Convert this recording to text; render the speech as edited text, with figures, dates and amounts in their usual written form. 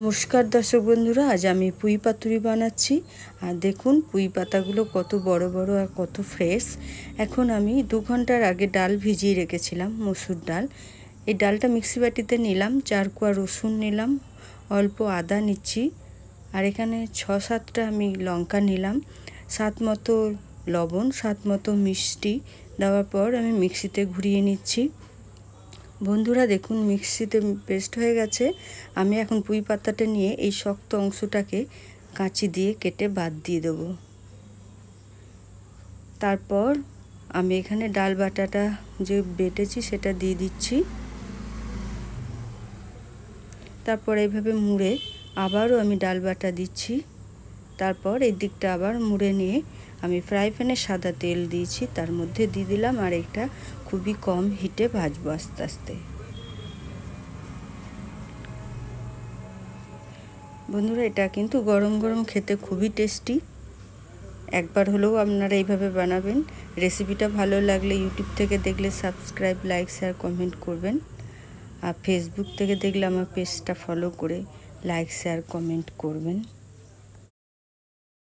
নমস্কার দর্শক বন্ধুরা, আজ আমি পুঁই পাতুরি বানাচ্ছি। আর দেখুন পুঁই পাতাগুলো কত বড় বড় আর কত ফ্রেশ। এখন আমি 2 ঘন্টার আগে ডাল ভিজিয়ে রেখেছিলাম, মসুর ডাল। এই ডালটা মিক্সি বাটিতে নিলাম, 4 কোয়া রসুন নিলাম, অল্প আদা নিচ্ছি, আর এখানে 6-7টা আমি লঙ্কা নিলাম, স্বাদ মতো লবণ, স্বাদ মতো মিষ্টি দেওয়ার পর আমি মিক্সিতে ঘুরিয়ে নিচ্ছি। বন্ধুরা দেখুন মিক্সিতে পেস্ট হয়ে গেছে। আমি এখন পুঁই পাতাটা নিয়ে এই শক্ত অংশটাকে কাঁচি দিয়ে কেটে বাদ দিয়ে দেব। তারপর আমি এখানে ডাল বাটাটা যে বেটেছি সেটা দিয়ে দিচ্ছি। তারপর এইভাবে মুড়ে আবারও আমি ডাল বাটা দিচ্ছি। তারপর এই দিকটা আবার মুড়ে নিয়ে আমি ফ্রাই প্যানে সাদা তেল দিয়েছি, তার মধ্যে দিয়ে দিলাম, আর এটা খুবই কম হিটে ভাজবো আস্তে আস্তে। বন্ধুরা এটা কিন্তু গরম গরম খেতে খুবই টেস্টি। একবার হলেও আপনারা এইভাবে বানাবেন। রেসিপিটা ভালো লাগলে ইউটিউব থেকে দেখলে সাবস্ক্রাইব, লাইক, শেয়ার, কমেন্ট করবেন। আর ফেসবুক থেকে দেখলে আমার পেজটা ফলো করে লাইক, শেয়ার, কমেন্ট করবেন।